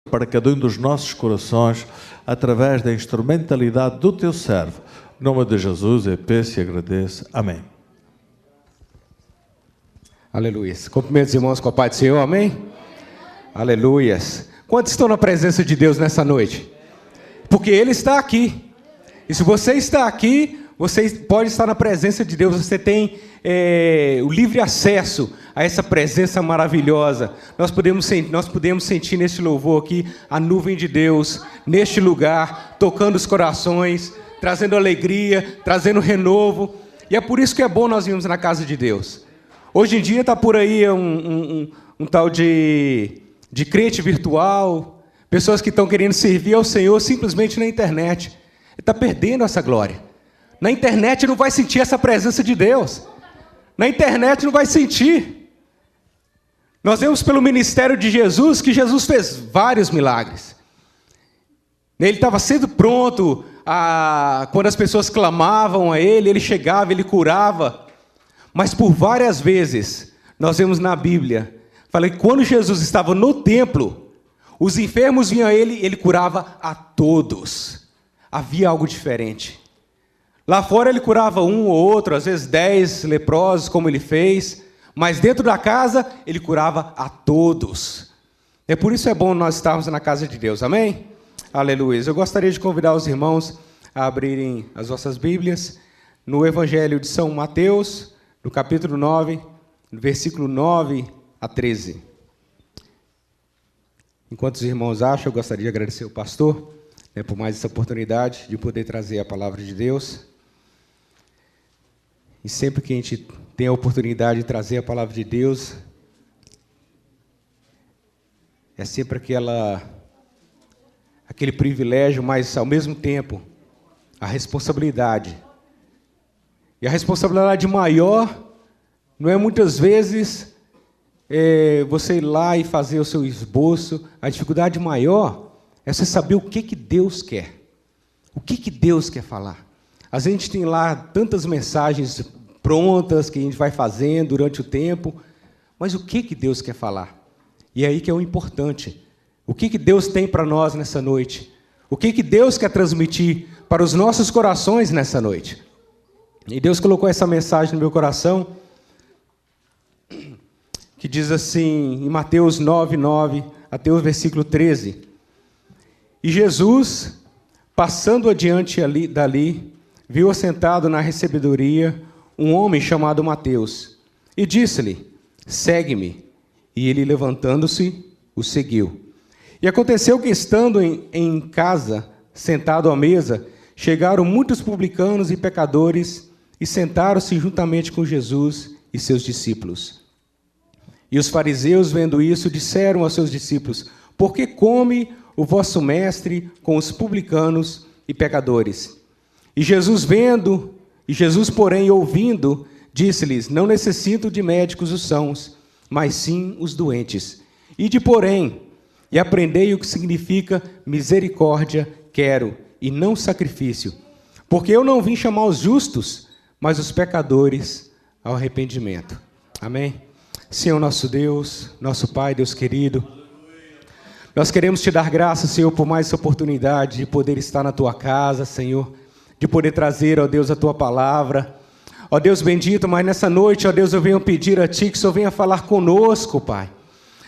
para cada um dos nossos corações, através da instrumentalidade do teu servo. Em nome de Jesus, eu peço e agradeço. Amém. Aleluia. Cumprimento os irmãos com a paz do Senhor, amém? Aleluias. Quantos estão na presença de Deus nessa noite? Porque Ele está aqui. E se você está aqui, você pode estar na presença de Deus. Você tem o livre acesso a essa presença maravilhosa. Nós podemos sentir neste louvor aqui a nuvem de Deus, neste lugar, tocando os corações, trazendo alegria, trazendo renovo. E é por isso que é bom nós virmos na casa de Deus. Hoje em dia está por aí um tal de crente virtual, pessoas que estão querendo servir ao Senhor simplesmente na internet. Ele está perdendo essa glória. Na internet não vai sentir essa presença de Deus. Na internet não vai sentir. Nós vemos pelo ministério de Jesus que Jesus fez vários milagres. Ele estava sempre pronto, quando as pessoas clamavam a Ele chegava, Ele curava. Mas por várias vezes, nós vemos na Bíblia, fala que quando Jesus estava no templo, os enfermos vinham a Ele curava a todos. Havia algo diferente. Lá fora Ele curava um ou outro, às vezes 10 leprosos, como Ele fez, mas dentro da casa Ele curava a todos. É por isso é bom nós estarmos na casa de Deus, amém? Aleluia. Eu gostaria de convidar os irmãos a abrirem as vossas Bíblias no Evangelho de São Mateus, no capítulo 9, no versículo 9 a 13. Enquanto os irmãos acham, eu gostaria de agradecer ao pastor, por mais essa oportunidade de poder trazer a palavra de Deus. E sempre que a gente tem a oportunidade de trazer a palavra de Deus, é sempre aquele privilégio, mas ao mesmo tempo a responsabilidade. E a responsabilidade maior não é muitas vezes você ir lá e fazer o seu esboço. A dificuldade maior é você saber o que Deus quer. O que Deus quer falar. Às vezes a gente tem lá tantas mensagens prontas que a gente vai fazendo durante o tempo, mas o que Deus quer falar? E é aí que é o importante. O que Deus tem para nós nessa noite? O que Deus quer transmitir para os nossos corações nessa noite? E Deus colocou essa mensagem no meu coração, que diz assim, em Mateus 9, 9, até o versículo 13. E Jesus, passando adiante dali, viu assentado na recebedoria um homem chamado Mateus, e disse-lhe, segue-me. E ele, levantando-se, o seguiu. E aconteceu que, estando em casa, sentado à mesa, chegaram muitos publicanos e pecadores, e sentaram-se juntamente com Jesus e seus discípulos. E os fariseus, vendo isso, disseram aos seus discípulos, por que come o vosso mestre com os publicanos e pecadores? E Jesus, porém, ouvindo, disse-lhes, não necessito de médicos os sãos, mas sim os doentes. Ide, porém, e aprendei o que significa misericórdia quero, e não sacrifício. Porque eu não vim chamar os justos, mas os pecadores ao arrependimento. Amém? Senhor nosso Deus, nosso Pai, Deus querido, nós queremos te dar graças, Senhor, por mais essa oportunidade de poder estar na tua casa, Senhor, de poder trazer, ó Deus, a tua palavra. Ó Deus bendito, mas nessa noite, ó Deus, eu venho pedir a ti que o Senhor venha falar conosco, Pai.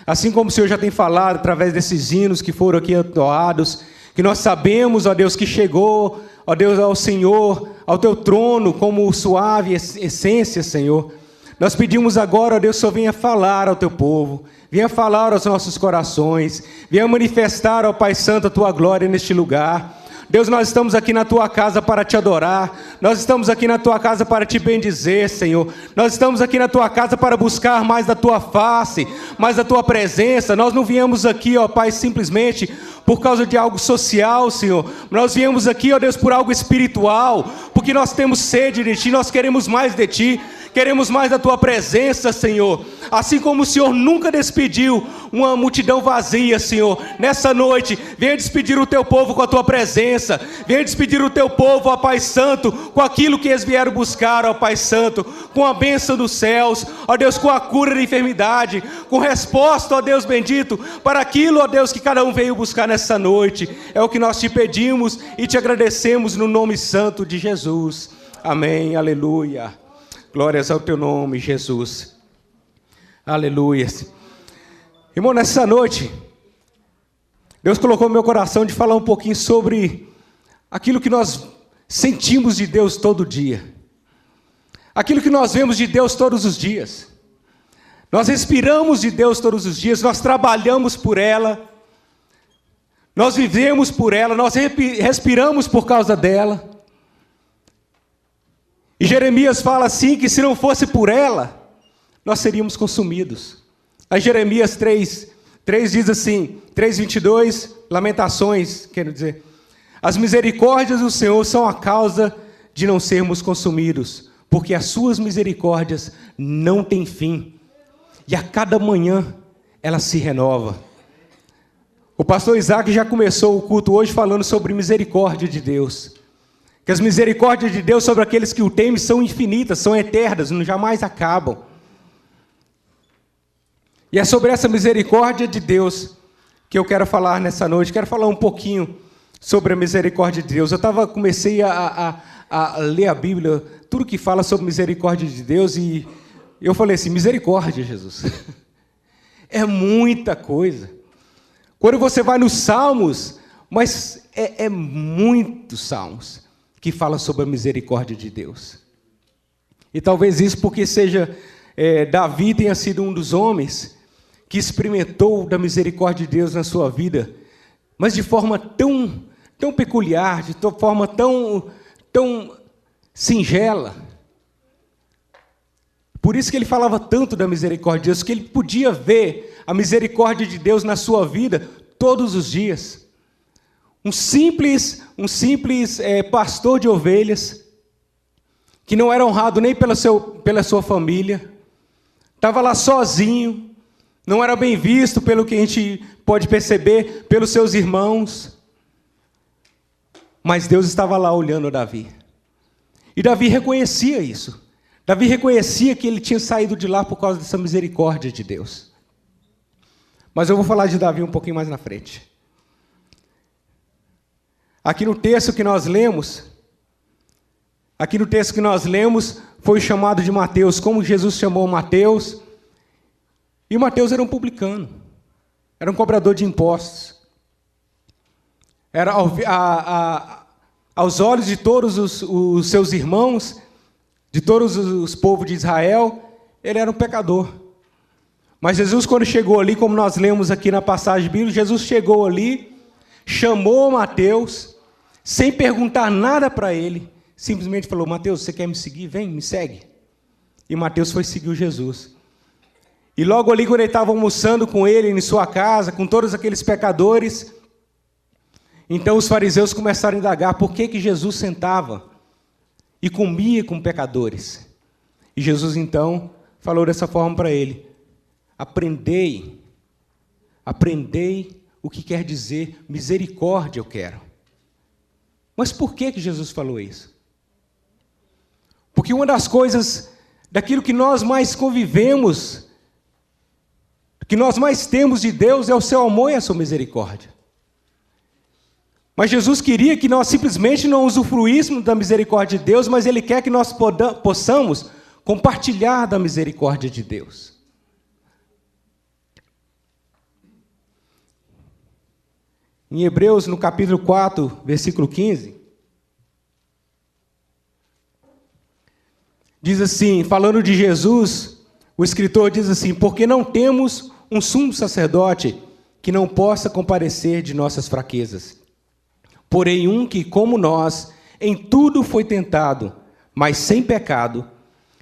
Assim como o Senhor já tem falado através desses hinos que foram aqui entoados, que nós sabemos, ó Deus, que chegou, ó Deus, ao Senhor, ao teu trono, como suave essência, Senhor. Nós pedimos agora, ó Deus, que o Senhor venha falar ao teu povo, venha falar aos nossos corações, venha manifestar, ó Pai Santo, a tua glória neste lugar. Deus, nós estamos aqui na tua casa para te adorar, nós estamos aqui na tua casa para te bendizer, Senhor, nós estamos aqui na tua casa para buscar mais da tua face, mais da tua presença. Nós não viemos aqui, ó Pai, simplesmente por causa de algo social, Senhor, nós viemos aqui, ó Deus, por algo espiritual, porque nós temos sede de ti, nós queremos mais de ti, queremos mais da Tua presença, Senhor. Assim como o Senhor nunca despediu uma multidão vazia, Senhor, nessa noite, venha despedir o Teu povo com a Tua presença, venha despedir o Teu povo, ó Pai Santo, com aquilo que eles vieram buscar, ó Pai Santo, com a bênção dos céus, ó Deus, com a cura da enfermidade, com resposta, ó Deus bendito, para aquilo, ó Deus, que cada um veio buscar nessa noite. É o que nós te pedimos e te agradecemos no nome santo de Jesus. Amém, aleluia. Glórias ao Teu nome, Jesus. Aleluia. Irmão, nessa noite, Deus colocou no meu coração de falar um pouquinho sobre aquilo que nós sentimos de Deus todo dia. Aquilo que nós vemos de Deus todos os dias. Nós respiramos de Deus todos os dias, nós trabalhamos por ela, nós vivemos por ela, nós respiramos por causa dela. E Jeremias fala assim, que se não fosse por ela, nós seríamos consumidos. Aí Jeremias 3 diz assim, 3:22, Lamentações, quero dizer, as misericórdias do Senhor são a causa de não sermos consumidos, porque as suas misericórdias não têm fim, e a cada manhã ela se renova. O pastor Isaac já começou o culto hoje falando sobre misericórdia de Deus, que as misericórdias de Deus sobre aqueles que o temem são infinitas, são eternas, jamais acabam. E é sobre essa misericórdia de Deus que eu quero falar nessa noite. Quero falar um pouquinho sobre a misericórdia de Deus. Comecei a ler a Bíblia, tudo que fala sobre misericórdia de Deus, e eu falei assim, misericórdia, Jesus. É muita coisa. Quando você vai nos Salmos, mas é muitos Salmos que falam sobre a misericórdia de Deus. E talvez isso porque Davi tenha sido um dos homens que experimentou da misericórdia de Deus na sua vida, mas de forma tão peculiar, de forma tão singela. Por isso que ele falava tanto da misericórdia de Deus, que ele podia ver a misericórdia de Deus na sua vida todos os dias. Um simples pastor de ovelhas, que não era honrado nem pela sua família, estava lá sozinho, não era bem visto, pelo que a gente pode perceber, pelos seus irmãos. Mas Deus estava lá olhando Davi. E Davi reconhecia isso. Davi reconhecia que ele tinha saído de lá por causa dessa misericórdia de Deus. Mas eu vou falar de Davi um pouquinho mais na frente. Aqui no texto que nós lemos, foi o chamado de Mateus, como Jesus chamou Mateus. E Mateus era um publicano, era um cobrador de impostos. Era aos olhos de todos os seus irmãos, de todos os povos de Israel, ele era um pecador. Mas Jesus, quando chegou ali, como nós lemos aqui na passagem bíblica, Jesus chegou ali, chamou Mateus, sem perguntar nada para ele, simplesmente falou, Mateus, você quer me seguir? Vem, me segue. E Mateus foi seguir Jesus. E logo ali, quando ele estava almoçando com ele em sua casa, com todos aqueles pecadores, então os fariseus começaram a indagar por que Jesus sentava e comia com pecadores. E Jesus então falou dessa forma para ele, aprendei o que quer dizer misericórdia eu quero. Mas por que Jesus falou isso? Porque uma das coisas, daquilo que nós mais convivemos, que nós mais temos de Deus é o seu amor e a sua misericórdia. Mas Jesus queria que nós simplesmente não usufruíssemos da misericórdia de Deus, mas Ele quer que nós possamos compartilhar da misericórdia de Deus. Em Hebreus, no capítulo 4, versículo 15, diz assim, falando de Jesus, o escritor diz assim, porque não temos um sumo sacerdote que não possa compadecer de nossas fraquezas. Porém, um que, como nós, em tudo foi tentado, mas sem pecado.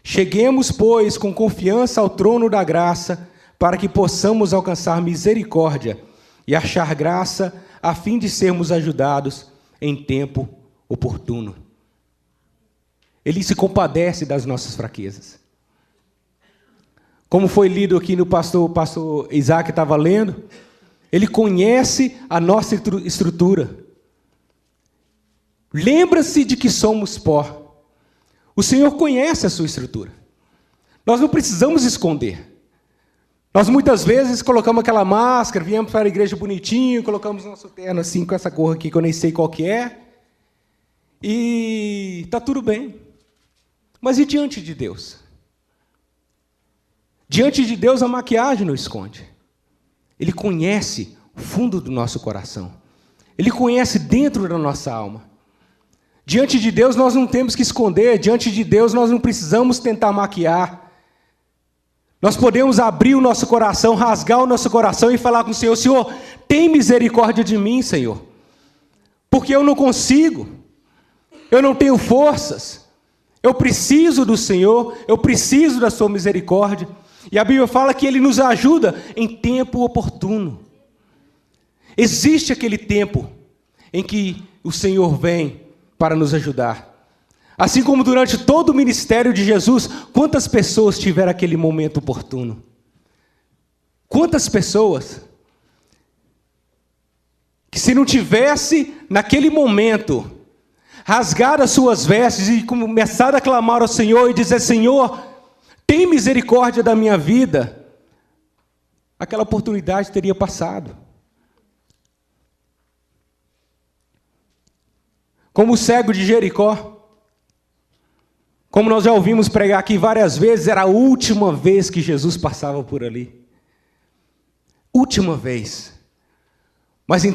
Cheguemos, pois, com confiança ao trono da graça, para que possamos alcançar misericórdia e achar graça, a fim de sermos ajudados em tempo oportuno. Ele se compadece das nossas fraquezas. Como foi lido aqui no pastor Isaac estava lendo, Ele conhece a nossa estrutura. Lembra-se de que somos pó. O Senhor conhece a sua estrutura. Nós não precisamos esconder. Nós muitas vezes colocamos aquela máscara, viemos para a igreja bonitinho, colocamos nosso terno assim, com essa cor aqui que eu nem sei qual que é, e está tudo bem. Mas e diante de Deus? Diante de Deus a maquiagem não esconde. Ele conhece o fundo do nosso coração. Ele conhece dentro da nossa alma. Diante de Deus nós não temos que esconder, diante de Deus nós não precisamos tentar maquiar. Nós podemos abrir o nosso coração, rasgar o nosso coração e falar com o Senhor: Senhor, tem misericórdia de mim, Senhor. Porque eu não consigo, eu não tenho forças, eu preciso do Senhor, eu preciso da sua misericórdia. E a Bíblia fala que Ele nos ajuda em tempo oportuno. Existe aquele tempo em que o Senhor vem para nos ajudar. Assim como durante todo o ministério de Jesus, quantas pessoas tiveram aquele momento oportuno? Quantas pessoas que, se não tivesse naquele momento rasgado as suas vestes e começado a clamar ao Senhor e dizer: Senhor, tem misericórdia da minha vida, aquela oportunidade teria passado. Como o cego de Jericó, como nós já ouvimos pregar aqui várias vezes, era a última vez que Jesus passava por ali. Última vez. Mas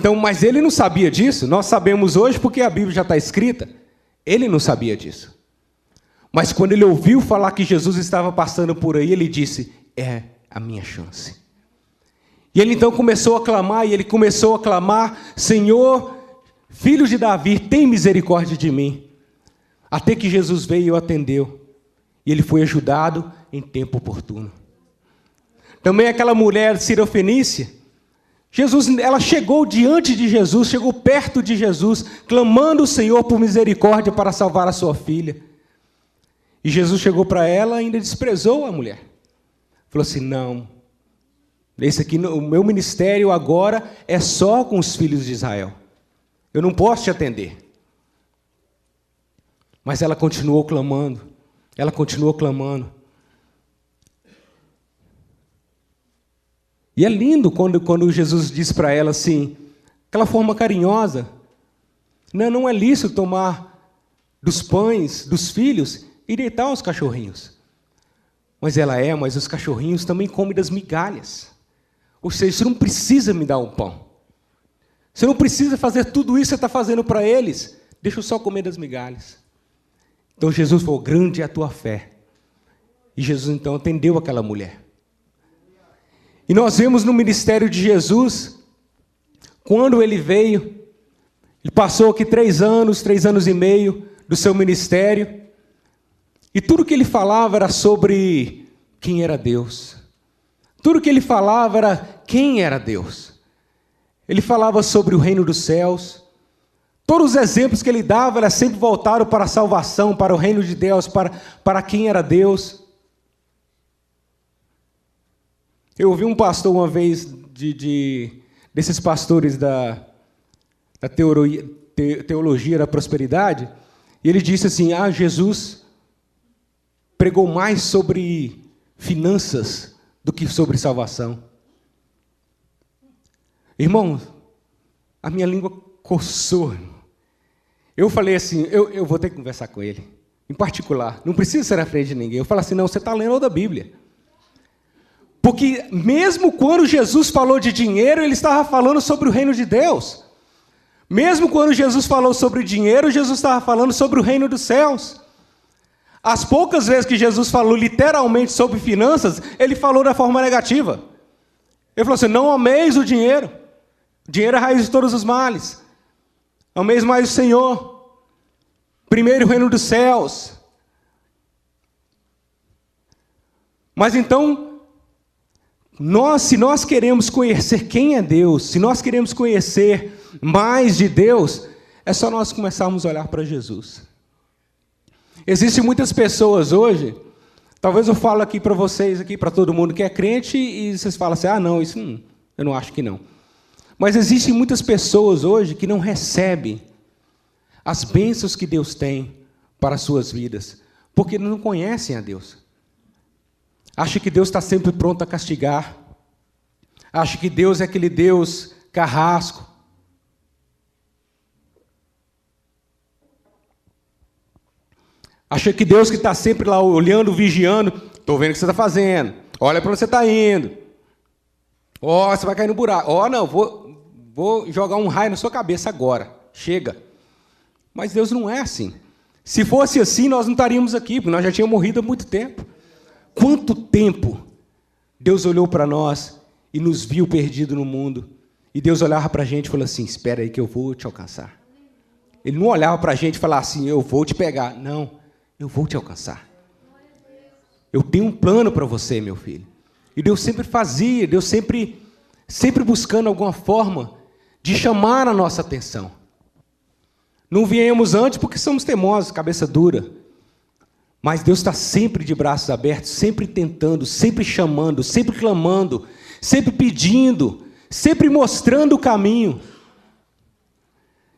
ele não sabia disso. Nós sabemos hoje porque a Bíblia já está escrita. Ele não sabia disso. Mas quando ele ouviu falar que Jesus estava passando por aí, ele disse: é a minha chance. E ele então começou a clamar, Senhor, Filho de Davi, tem misericórdia de mim. Até que Jesus veio e o atendeu. E ele foi ajudado em tempo oportuno. Também aquela mulher sirofenícia, ela chegou diante de Jesus, chegou perto de Jesus, clamando ao Senhor por misericórdia para salvar a sua filha. E Jesus chegou para ela e ainda desprezou a mulher. Falou assim: não, o meu ministério agora é só com os filhos de Israel. Eu não posso te atender. Mas ela continuou clamando. Ela continuou clamando. E é lindo quando Jesus diz para ela assim, aquela forma carinhosa: não é lícito tomar dos pães dos filhos e deitar aos cachorrinhos. Mas os cachorrinhos também comem das migalhas. Ou seja, você não precisa me dar um pão. Você não precisa fazer tudo isso que você está fazendo para eles. Deixa eu só comer das migalhas. Então Jesus falou: grande é a tua fé. E Jesus então atendeu aquela mulher. E nós vemos no ministério de Jesus, quando ele veio, ele passou aqui 3 anos e meio do seu ministério, e tudo que ele falava era sobre quem era Deus. Tudo que ele falava era quem era Deus. Ele falava sobre o reino dos céus. Todos os exemplos que ele dava era sempre voltado para a salvação, para o reino de Deus, para quem era Deus. Eu ouvi um pastor uma vez, desses pastores da teologia da prosperidade, e ele disse assim: Jesus pregou mais sobre finanças do que sobre salvação. Irmão, a minha língua coçou. Eu falei assim, eu vou ter que conversar com ele, em particular, não precisa ser à frente de ninguém. Eu falo assim: não, você está lendo outra Bíblia. Porque mesmo quando Jesus falou de dinheiro, ele estava falando sobre o reino de Deus. Mesmo quando Jesus falou sobre dinheiro, Jesus estava falando sobre o reino dos céus. As poucas vezes que Jesus falou literalmente sobre finanças, ele falou da forma negativa. Ele falou assim: não ameis o dinheiro. O dinheiro é a raiz de todos os males. Ameis mais o Senhor. Primeiro o reino dos céus. Mas então, se nós queremos conhecer quem é Deus, se nós queremos conhecer mais de Deus, é só nós começarmos a olhar para Jesus. Existem muitas pessoas hoje Talvez eu falo aqui para vocês, aqui para todo mundo que é crente, e vocês falam assim, não, isso eu não acho que não. Mas existem muitas pessoas hoje que não recebem as bênçãos que Deus tem para as suas vidas, porque não conhecem a Deus. Acha que Deus está sempre pronto a castigar. Acha que Deus é aquele Deus carrasco. Acha que Deus que está sempre lá olhando, vigiando, estou vendo o que você está fazendo, olha para onde você está indo. Você vai cair no buraco. Não, vou jogar um raio na sua cabeça agora. Chega. Mas Deus não é assim. Se fosse assim, nós não estaríamos aqui, porque nós já tínhamos morrido há muito tempo. Quanto tempo Deus olhou para nós e nos viu perdido no mundo, e Deus olhava para a gente e falou assim, espera aí que eu vou te alcançar. Ele não olhava para a gente e falava assim, eu vou te pegar. Não, eu vou te alcançar. Eu tenho um plano para você, meu filho. E Deus sempre fazia, Deus sempre buscando alguma forma de chamar a nossa atenção. Não viemos antes porque somos teimosos, cabeça dura. Mas Deus está sempre de braços abertos, sempre tentando, sempre chamando, sempre clamando, sempre pedindo, sempre mostrando o caminho.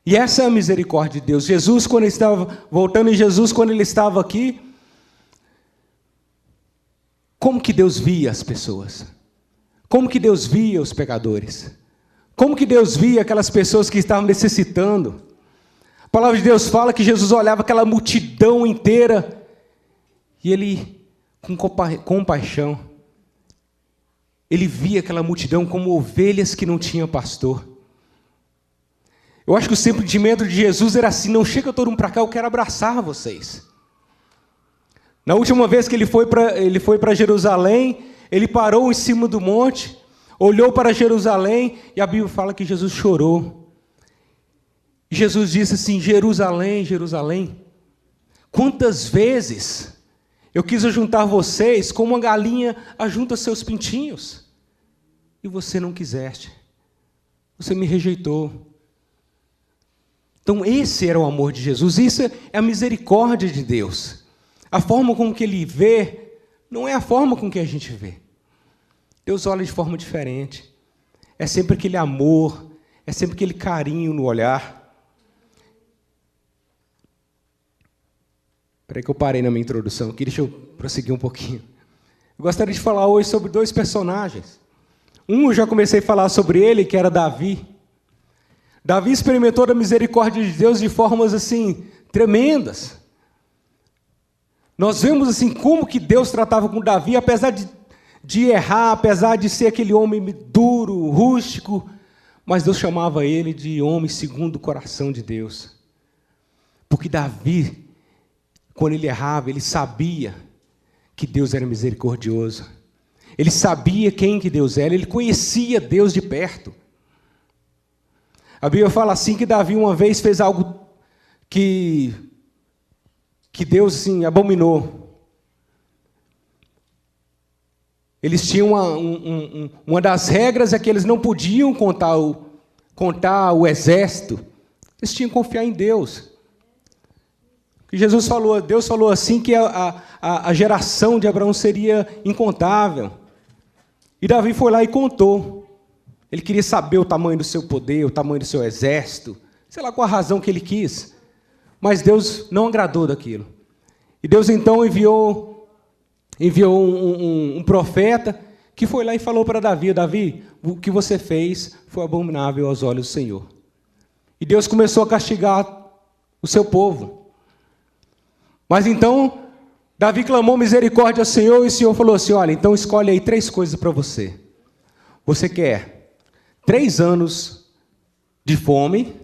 E essa é a misericórdia de Deus. Jesus, quando ele estava, voltando em Jesus, quando ele estava aqui, como que Deus via as pessoas? Como que Deus via os pecadores? Como que Deus via aquelas pessoas que estavam necessitando? A palavra de Deus fala que Jesus olhava aquela multidão inteira e ele, com compaixão, ele via aquela multidão como ovelhas que não tinham pastor. Eu acho que o sentimento de Jesus era assim, não chega todo mundo para cá, eu quero abraçar vocês. Na última vez que ele foi para Jerusalém, ele parou em cima do monte, olhou para Jerusalém, e a Bíblia fala que Jesus chorou. E Jesus disse assim, Jerusalém, Jerusalém, quantas vezes eu quis ajuntar vocês como uma galinha ajunta seus pintinhos, e você não quiseste, você me rejeitou. Então esse era o amor de Jesus, isso é a misericórdia de Deus. A forma com que Ele vê, não é a forma com que a gente vê. Deus olha de forma diferente. É sempre aquele amor, é sempre aquele carinho no olhar. Espera aí que eu parei na minha introdução aqui, deixa eu prosseguir um pouquinho. Eu gostaria de falar hoje sobre dois personagens. Um, eu já comecei a falar sobre ele, que era Davi. Davi experimentou a misericórdia de Deus de formas assim, tremendas. Nós vemos assim como que Deus tratava com Davi, apesar de errar, apesar de ser aquele homem duro, rústico, mas Deus chamava ele de homem segundo o coração de Deus. Porque Davi, quando ele errava, ele sabia que Deus era misericordioso. Ele sabia quem que Deus era, ele conhecia Deus de perto. A Bíblia fala assim que Davi uma vez fez algo que Deus assim, abominou. Eles tinham uma das regras é que eles não podiam contar o exército. Eles tinham que confiar em Deus. E Deus falou assim que a geração de Abraão seria incontável. E Davi foi lá e contou. Ele queria saber o tamanho do seu poder, o tamanho do seu exército, sei lá qual a razão que ele quis. Mas Deus não agradou daquilo. E Deus então enviou um profeta que foi lá e falou para Davi, Davi, o que você fez foi abominável aos olhos do Senhor. E Deus começou a castigar o seu povo. Mas então, Davi clamou misericórdia ao Senhor, e o Senhor falou assim, olha, então escolhe aí 3 coisas para você. Você quer 3 anos de fome,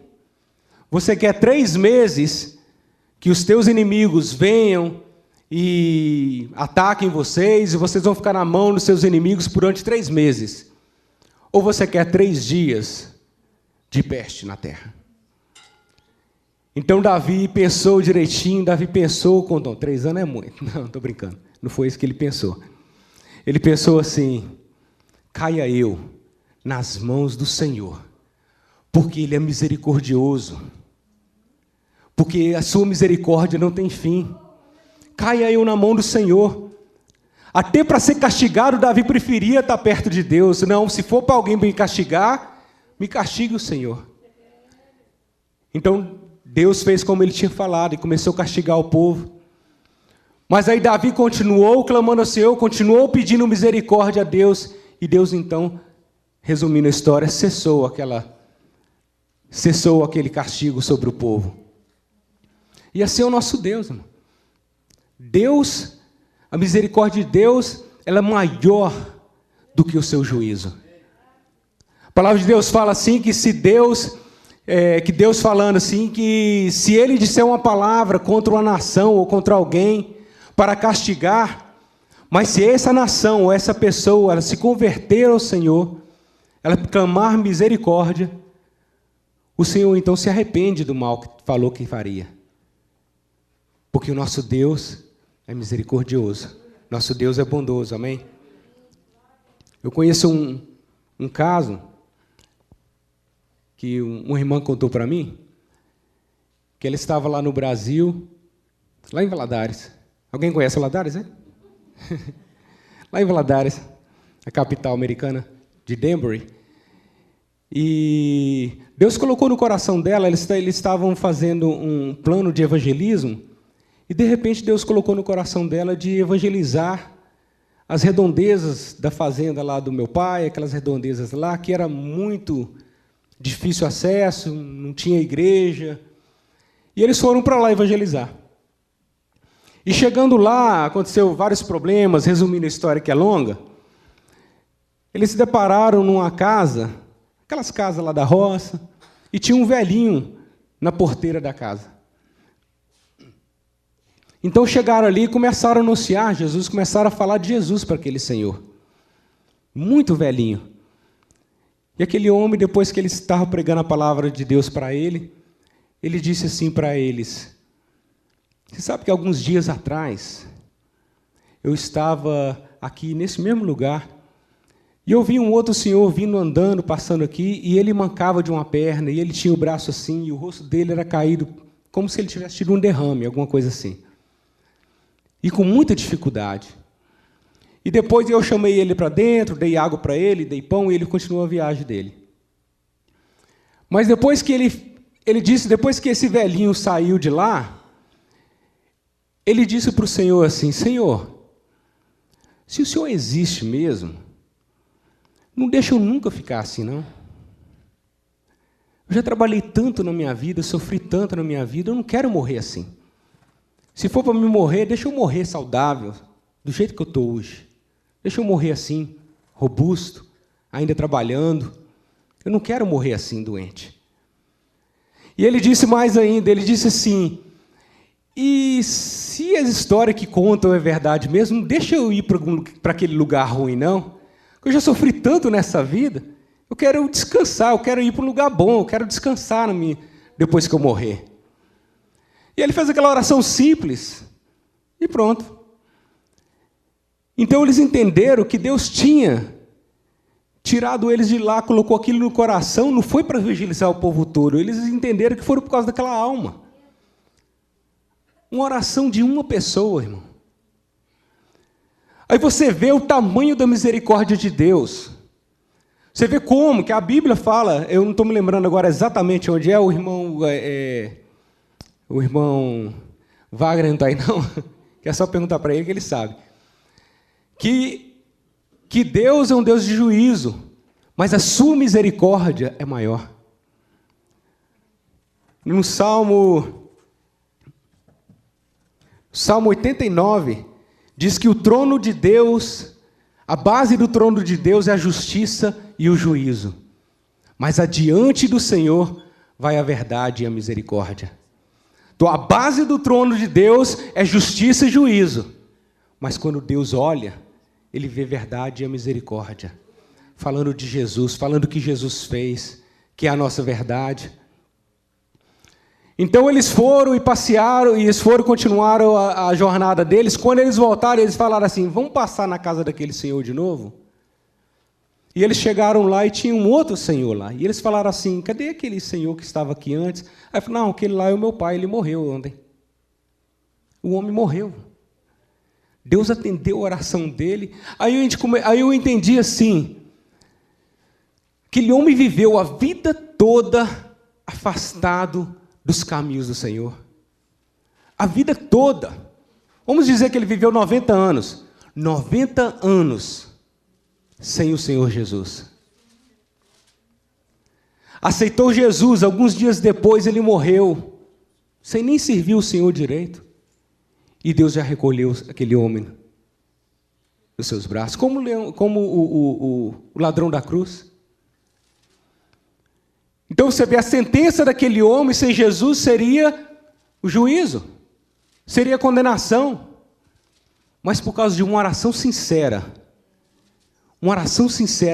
você quer 3 meses que os teus inimigos venham e ataquem vocês, e vocês vão ficar na mão dos seus inimigos durante 3 meses. Ou você quer 3 dias de peste na terra. Então Davi pensou direitinho, não, 3 anos é muito. Não, estou brincando, não foi isso que ele pensou. Ele pensou assim, caia eu nas mãos do Senhor, porque Ele é misericordioso, porque a sua misericórdia não tem fim. Caia eu na mão do Senhor. Até para ser castigado, Davi preferia estar perto de Deus. Não, se for para alguém me castigar, me castigue o Senhor. Então, Deus fez como ele tinha falado e começou a castigar o povo. Mas aí Davi continuou clamando ao Senhor, continuou pedindo misericórdia a Deus. E Deus, então, resumindo a história, cessou aquele castigo sobre o povo. E assim é o nosso Deus, irmão. Deus, a misericórdia de Deus, ela é maior do que o seu juízo. A palavra de Deus fala assim, que Deus falando assim, que se ele disser uma palavra contra uma nação ou contra alguém para castigar, mas se essa nação ou essa pessoa ela se converter ao Senhor, ela clamar misericórdia, o Senhor então se arrepende do mal que falou que faria. Porque o nosso Deus é misericordioso. Nosso Deus é bondoso, amém? Eu conheço um caso que uma irmã contou para mim, que ela estava lá no Brasil, lá em Valadares. Alguém conhece Valadares, né? Lá em Valadares, a capital americana de Danbury. E Deus colocou no coração dela, eles estavam fazendo um plano de evangelismo, e de repente Deus colocou no coração dela de evangelizar as redondezas da fazenda lá do meu pai, aquelas redondezas lá, que era muito difícil acesso, não tinha igreja. E eles foram para lá evangelizar. E chegando lá, aconteceu vários problemas, resumindo a história que é longa. Eles se depararam numa casa, aquelas casas lá da roça, e tinha um velhinho na porteira da casa. Então chegaram ali e começaram a anunciar Jesus, começaram a falar de Jesus para aquele senhor. Muito velhinho. E aquele homem, depois que ele estava pregando a palavra de Deus para ele disse assim para eles: você sabe que alguns dias atrás, eu estava aqui nesse mesmo lugar, e eu vi um outro senhor vindo andando, passando aqui, e ele mancava de uma perna, e ele tinha o braço assim, e o rosto dele era caído, como se ele tivesse tido um derrame, alguma coisa assim. E com muita dificuldade. E depois eu chamei ele para dentro, dei água para ele, dei pão, e ele continuou a viagem dele. Mas depois que ele disse, depois que esse velhinho saiu de lá, ele disse para o Senhor assim: Senhor, se o Senhor existe mesmo, não deixa eu nunca ficar assim, não. Eu já trabalhei tanto na minha vida, sofri tanto na minha vida, eu não quero morrer assim. Se for para me morrer, deixa eu morrer saudável, do jeito que eu estou hoje. Deixa eu morrer assim, robusto, ainda trabalhando. Eu não quero morrer assim, doente. E ele disse mais ainda, ele disse assim: e se as histórias que contam é verdade mesmo, não deixa eu ir para aquele lugar ruim, não. Eu já sofri tanto nessa vida, eu quero descansar, eu quero ir para um lugar bom, eu quero descansar depois que eu morrer. E ele fez aquela oração simples, e pronto. Então eles entenderam que Deus tinha tirado eles de lá, colocou aquilo no coração, não foi para evangelizar o povo todo, eles entenderam que foram por causa daquela alma. Uma oração de uma pessoa, irmão. Aí você vê o tamanho da misericórdia de Deus. Você vê como, que a Bíblia fala, eu não estou me lembrando agora exatamente onde é, o irmão Wagner não está aí não, que é só perguntar para ele que ele sabe. Que Deus é um Deus de juízo, mas a sua misericórdia é maior. No Salmo 89, diz que o trono de Deus, a base do trono de Deus é a justiça e o juízo. Mas adiante do Senhor vai a verdade e a misericórdia. Então a base do trono de Deus é justiça e juízo. Mas quando Deus olha, Ele vê verdade e a misericórdia. Falando de Jesus, falando o que Jesus fez, que é a nossa verdade. Então eles foram e passearam, e eles foram, continuaram a jornada deles. Quando eles voltaram, eles falaram assim: vamos passar na casa daquele senhor de novo? E eles chegaram lá e tinha um outro senhor lá. E eles falaram assim: cadê aquele senhor que estava aqui antes? Aí eu falei: não, aquele lá é o meu pai, ele morreu ontem. O homem morreu. Deus atendeu a oração dele. Aí eu entendi assim, aquele homem viveu a vida toda afastado dos caminhos do Senhor. A vida toda. Vamos dizer que ele viveu 90 anos. 90 anos sem o Senhor Jesus. Aceitou Jesus, alguns dias depois ele morreu, sem nem servir o Senhor direito. E Deus já recolheu aquele homem nos seus braços, como o ladrão da cruz. Então você vê, a sentença daquele homem sem Jesus seria o juízo, seria a condenação. Mas por causa de uma oração sincera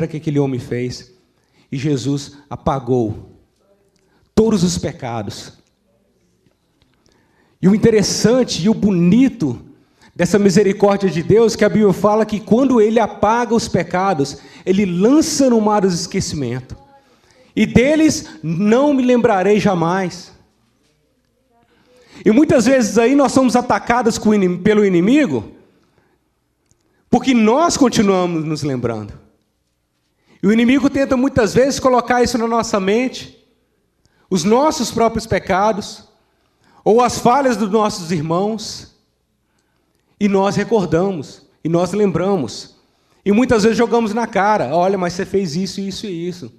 que aquele homem fez, e Jesus apagou todos os pecados. E o interessante e o bonito dessa misericórdia de Deus, que a Bíblia fala que quando Ele apaga os pecados, Ele lança no mar do esquecimento. E deles não me lembrarei jamais. E muitas vezes aí nós somos atacados pelo inimigo, porque nós continuamos nos lembrando. E o inimigo tenta muitas vezes colocar isso na nossa mente, os nossos próprios pecados, ou as falhas dos nossos irmãos, e nós recordamos, e nós lembramos. E muitas vezes jogamos na cara: olha, mas você fez isso, isso e isso.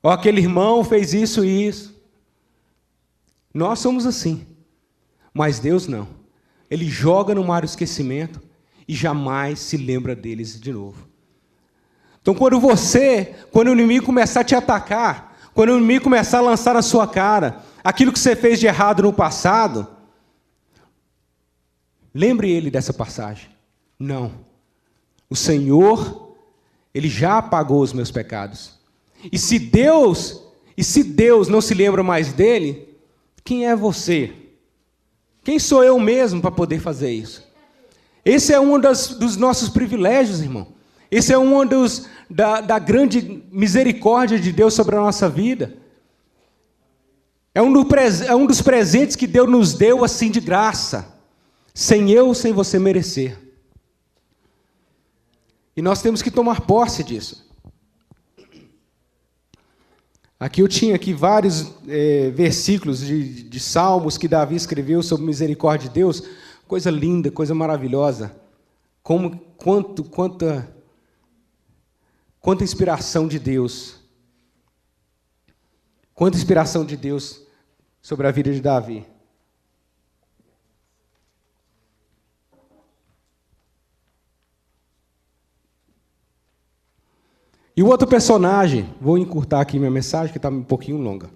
Ó, aquele irmão fez isso e isso. Nós somos assim. Mas Deus não. Ele joga no mar o esquecimento e jamais se lembra deles de novo. Então, quando o inimigo começar a te atacar, quando o inimigo começar a lançar na sua cara aquilo que você fez de errado no passado, lembre ele dessa passagem. Não. O Senhor, Ele já apagou os meus pecados. E se Deus não se lembra mais dele, quem é você? Quem sou eu mesmo para poder fazer isso? Esse é um dos nossos privilégios, irmão. Esse é um da grande misericórdia de Deus sobre a nossa vida. É um dos presentes que Deus nos deu assim de graça, sem você merecer. E nós temos que tomar posse disso. Aqui eu tinha vários versículos de Salmos que Davi escreveu sobre misericórdia de Deus. Coisa linda, coisa maravilhosa. Quanta inspiração de Deus. Quanta inspiração de Deus sobre a vida de Davi. E o outro personagem, vou encurtar aqui minha mensagem, que está um pouquinho longa.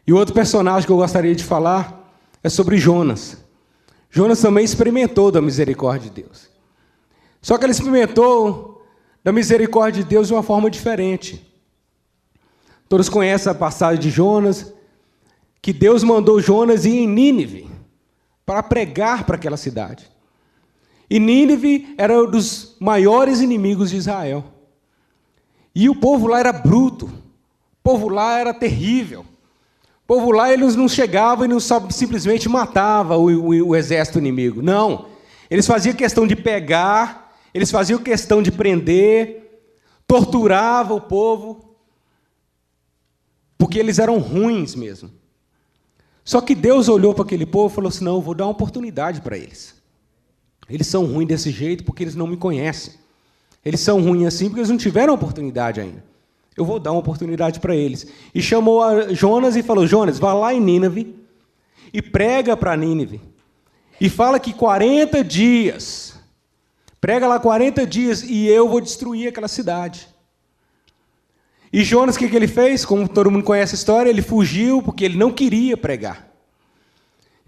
E o outro personagem que eu gostaria de falar é sobre Jonas. Jonas também experimentou da misericórdia de Deus. Só que ele experimentou da misericórdia de Deus de uma forma diferente. Todos conhecem a passagem de Jonas, que Deus mandou Jonas ir em Nínive para pregar para aquela cidade. E Nínive era um dos maiores inimigos de Israel. E o povo lá era bruto. O povo lá era terrível. O povo lá, eles não chegavam e não simplesmente matavam o exército inimigo. Não. Eles faziam questão de pegar, eles faziam questão de prender, torturavam o povo, porque eles eram ruins mesmo. Só que Deus olhou para aquele povo e falou assim: não, eu vou dar uma oportunidade para eles. Eles são ruins desse jeito porque eles não me conhecem. Eles são ruins assim porque eles não tiveram oportunidade ainda. Eu vou dar uma oportunidade para eles. E chamou a Jonas e falou: Jonas, vá lá em Nínive e prega para Nínive. E fala que 40 dias, prega lá 40 dias e eu vou destruir aquela cidade. E Jonas, o que ele fez? Como todo mundo conhece a história, ele fugiu porque ele não queria pregar.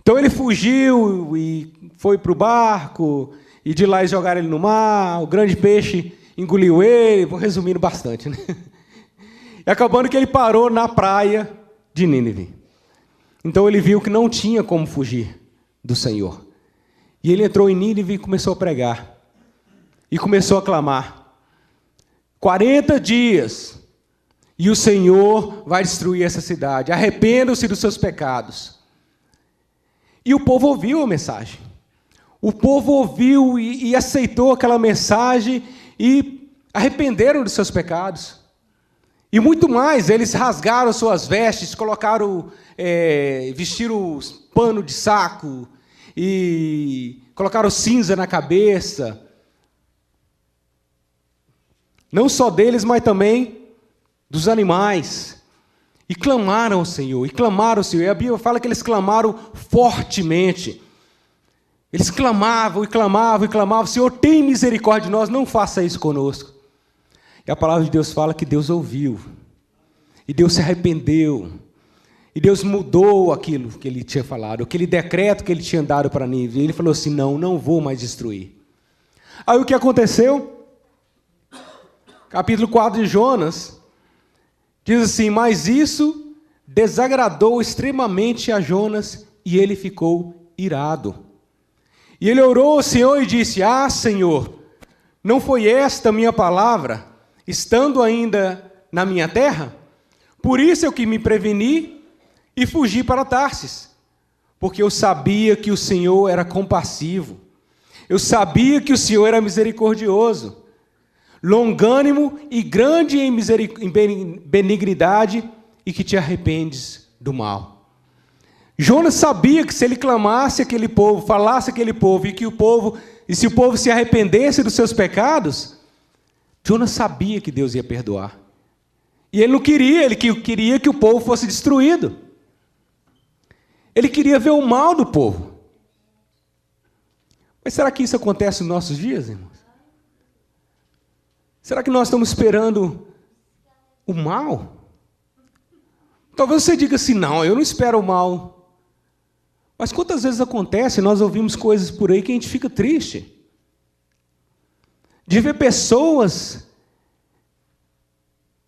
Então ele fugiu e foi para o barco, e de lá eles jogaram ele no mar, o grande peixe engoliu ele, vou resumindo bastante, né? E acabando que ele parou na praia de Nínive. Então ele viu que não tinha como fugir do Senhor. E ele entrou em Nínive e começou a pregar. E começou a clamar. 40 dias, e o Senhor vai destruir essa cidade. Arrependam-se dos seus pecados. E o povo ouviu a mensagem. O povo ouviu e aceitou aquela mensagem e arrependeram dos seus pecados. E muito mais, eles rasgaram suas vestes, vestiram pano de saco e colocaram cinza na cabeça. Não só deles, mas também dos animais. E clamaram ao Senhor, E a Bíblia fala que eles clamaram fortemente. Eles clamavam e clamavam e clamavam: Senhor, tem misericórdia de nós, não faça isso conosco. E a palavra de Deus fala que Deus ouviu. E Deus se arrependeu. E Deus mudou aquilo que ele tinha falado, aquele decreto que ele tinha dado para Nínive. E ele falou assim: não vou mais destruir. Aí o que aconteceu? Capítulo 4 de Jonas diz assim: mas isso desagradou extremamente a Jonas e ele ficou irado. E ele orou ao Senhor e disse: Senhor, não foi esta minha palavra, estando ainda na minha terra? Por isso eu que me preveni e fugi para Tarsis, porque eu sabia que o Senhor era compassivo, eu sabia que o Senhor era misericordioso, longânimo e grande em benignidade, e que te arrependes do mal. Jonas sabia que se ele clamasse aquele povo, falasse aquele povo, e se o povo se arrependesse dos seus pecados, Jonas sabia que Deus ia perdoar. E ele não queria, ele queria que o povo fosse destruído. Ele queria ver o mal do povo. Mas será que isso acontece nos nossos dias, irmãos? Será que nós estamos esperando o mal? Talvez você diga assim: não, eu não espero o mal. Mas quantas vezes acontece, nós ouvimos coisas por aí que a gente fica triste. De ver pessoas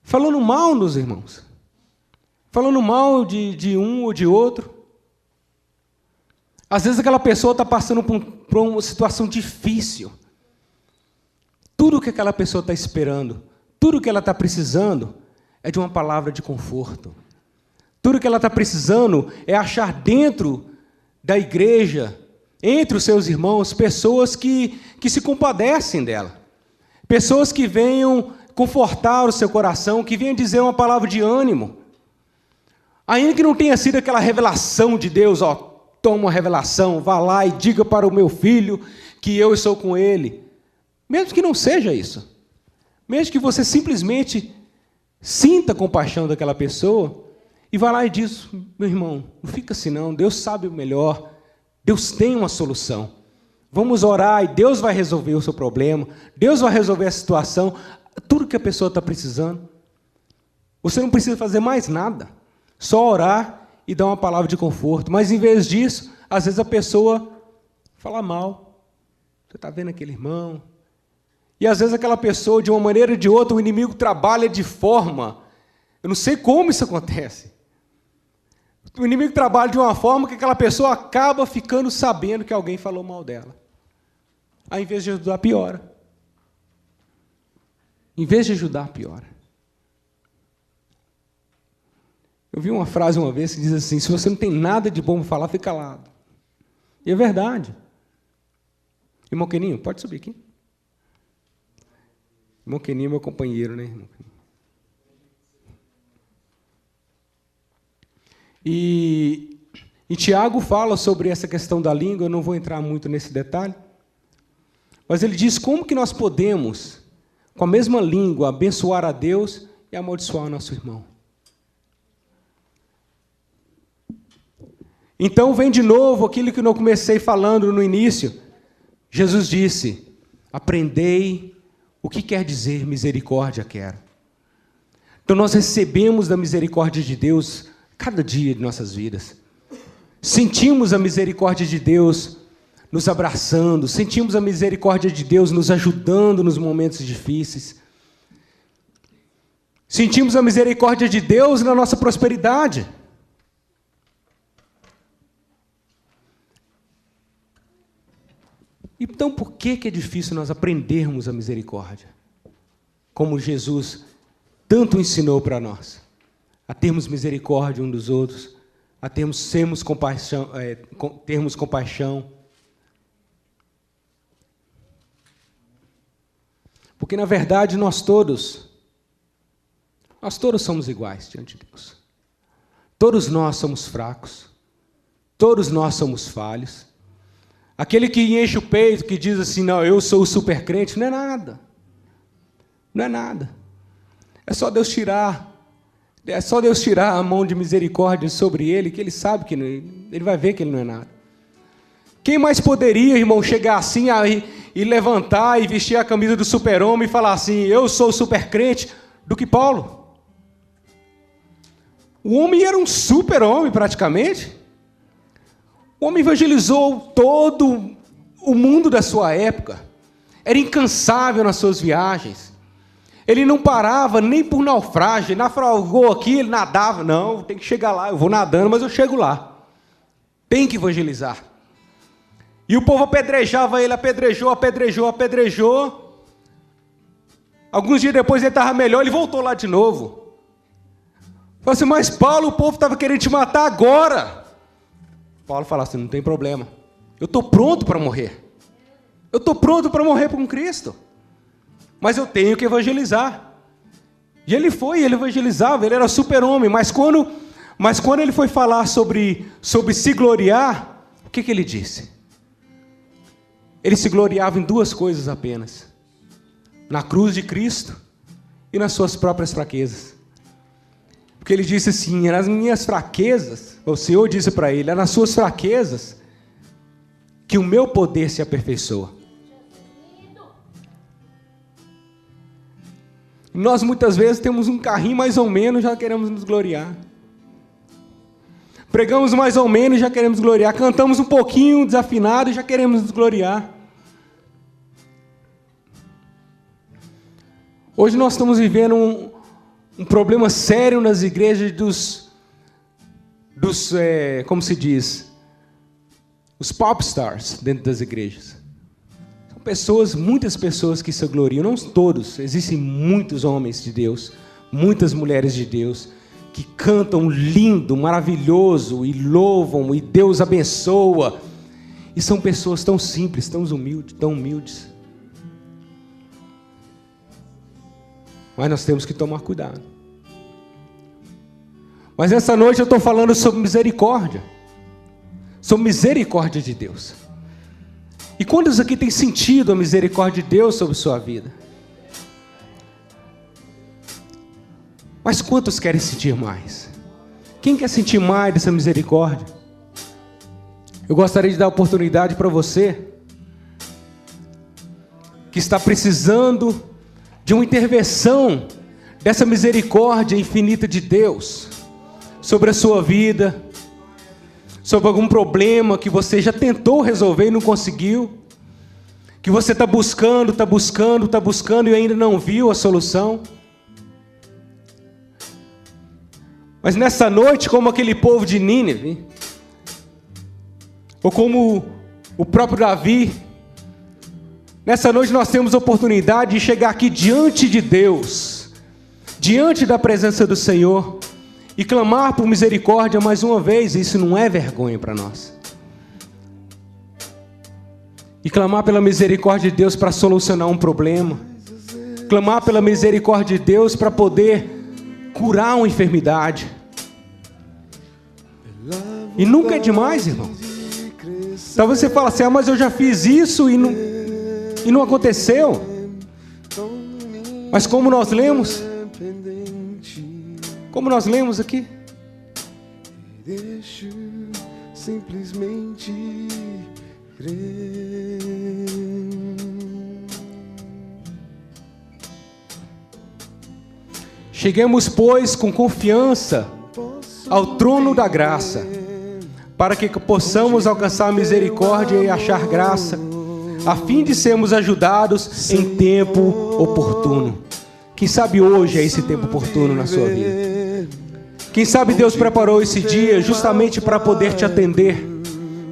falando mal dos irmãos. Falando mal de um ou de outro. Às vezes aquela pessoa está passando por uma situação difícil. Tudo que aquela pessoa está esperando, tudo que ela está precisando, é de uma palavra de conforto. Tudo que ela está precisando é achar dentro da igreja, entre os seus irmãos, pessoas que se compadecem dela. Pessoas que venham confortar o seu coração, que venham dizer uma palavra de ânimo. Ainda que não tenha sido aquela revelação de Deus: toma uma revelação, vá lá e diga para o meu filho que eu estou com ele. Mesmo que não seja isso. Mesmo que você simplesmente sinta compaixão daquela pessoa e vá lá e diz: meu irmão, não fica assim não, Deus sabe o melhor, Deus tem uma solução. Vamos orar e Deus vai resolver o seu problema, Deus vai resolver a situação, tudo que a pessoa está precisando. Você não precisa fazer mais nada, só orar e dar uma palavra de conforto. Mas em vez disso, às vezes a pessoa fala mal. Você está vendo aquele irmão? E às vezes aquela pessoa, de uma maneira ou de outra, o inimigo trabalha de forma... Eu não sei como isso acontece. O inimigo trabalha de uma forma que aquela pessoa acaba ficando sabendo que alguém falou mal dela. Aí, em vez de ajudar, piora. Em vez de ajudar, piora. Eu vi uma frase uma vez que diz assim: se você não tem nada de bom para falar, fica calado. E é verdade. Irmão Keninho, pode subir aqui. Irmão Keninho é meu companheiro, né, irmão? E Tiago fala sobre essa questão da língua, eu não vou entrar muito nesse detalhe, mas ele diz como que nós podemos, com a mesma língua, abençoar a Deus e amaldiçoar o nosso irmão. Então vem de novo aquilo que eu comecei falando no início. Jesus disse: aprendei o que quer dizer misericórdia quero. Então nós recebemos da misericórdia de Deus cada dia de nossas vidas. Sentimos a misericórdia de Deus nos abraçando, sentimos a misericórdia de Deus nos ajudando nos momentos difíceis. Sentimos a misericórdia de Deus na nossa prosperidade. Então, por que é difícil nós aprendermos a misericórdia? Como Jesus tanto ensinou para nós. A termos misericórdia um termos compaixão. Porque, na verdade, nós todos somos iguais diante de Deus. Todos nós somos fracos. Todos nós somos falhos. Aquele que enche o peito, que diz assim, não, eu sou o super crente, não é nada. Não é nada. É só Deus tirar a mão de misericórdia sobre ele, que ele sabe que ele vai ver que ele não é nada. Quem mais poderia, irmão, chegar assim e levantar e vestir a camisa do super-homem e falar assim, eu sou o super crente, do que Paulo? O homem era um super-homem praticamente. O homem evangelizou todo o mundo da sua época. Era incansável nas suas viagens. Ele não parava nem por naufrágio. Ele naufragou aqui, ele nadava. Não, tem que chegar lá. Eu vou nadando, mas eu chego lá. Tem que evangelizar. E o povo apedrejava ele, apedrejou. Alguns dias depois ele estava melhor, ele voltou lá de novo. Falou assim, mas Paulo, o povo estava querendo te matar agora. Paulo fala assim, não tem problema. Eu estou pronto para morrer. Eu estou pronto para morrer com Cristo. Mas eu tenho que evangelizar. E ele evangelizava, ele era super-homem. Mas quando ele foi falar sobre se gloriar, o que ele disse? Ele se gloriava em duas coisas apenas. Na cruz de Cristo e nas suas próprias fraquezas. Porque ele disse assim, nas minhas fraquezas, o Senhor disse para ele, é nas suas fraquezas que o meu poder se aperfeiçoa. Nós muitas vezes temos um carrinho mais ou menos, já queremos nos gloriar. Pregamos mais ou menos, já queremos gloriar. Cantamos um pouquinho desafinado e já queremos nos gloriar. Hoje nós estamos vivendo um problema sério nas igrejas como se diz, os popstars dentro das igrejas. São muitas pessoas que se gloriam, não todos, existem muitos homens de Deus, muitas mulheres de Deus, que cantam lindo, maravilhoso, e louvam, e Deus abençoa, e são pessoas tão simples, tão humildes. Mas nós temos que tomar cuidado. Mas nessa noite eu estou falando sobre misericórdia. Sobre misericórdia de Deus. E quantos aqui tem sentido a misericórdia de Deus sobre sua vida? Mas quantos querem sentir mais? Quem quer sentir mais dessa misericórdia? Eu gostaria de dar oportunidade para você que está precisando de uma intervenção dessa misericórdia infinita de Deus sobre a sua vida, sobre algum problema que você já tentou resolver e não conseguiu, que você está buscando e ainda não viu a solução. Mas nessa noite, como aquele povo de Nínive, ou como o próprio Davi, nessa noite nós temos a oportunidade de chegar aqui diante de Deus, diante da presença do Senhor, e clamar por misericórdia mais uma vez. Isso não é vergonha para nós. E clamar pela misericórdia de Deus para solucionar um problema. Clamar pela misericórdia de Deus para poder curar uma enfermidade. E nunca é demais, irmão. Talvez você fale assim, mas eu já fiz isso e não aconteceu. Mas como nós lemos aqui, deixo simplesmente crer. Cheguemos, pois, com confiança ao trono da graça, para que possamos alcançar a misericórdia e achar graça, a fim de sermos ajudados em tempo oportuno. Quem sabe hoje é esse tempo oportuno na sua vida? Quem sabe Deus preparou esse dia justamente para poder te atender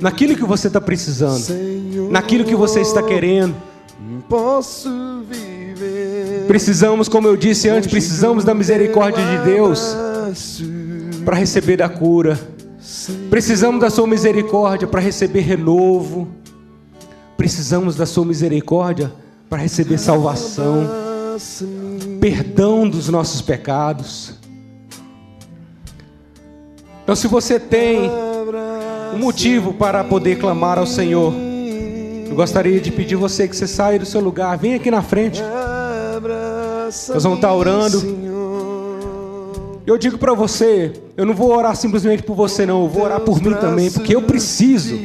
naquilo que você está precisando, naquilo que você está querendo. Precisamos, como eu disse antes, precisamos da misericórdia de Deus para receber da cura. Precisamos da sua misericórdia para receber renovo. Precisamos da sua misericórdia para receber salvação, perdão dos nossos pecados. Então, se você tem um motivo para poder clamar ao Senhor, eu gostaria de pedir você que você saia do seu lugar, vem aqui na frente. Nós vamos estar orando. Eu digo para você, eu não vou orar simplesmente por você não, eu vou orar por mim também, porque eu preciso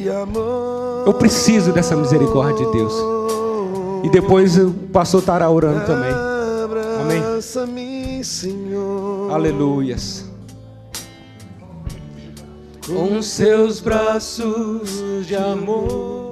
dessa misericórdia de Deus. E depois o pastor estará orando também. Amém. Aleluias. Com seus braços de amor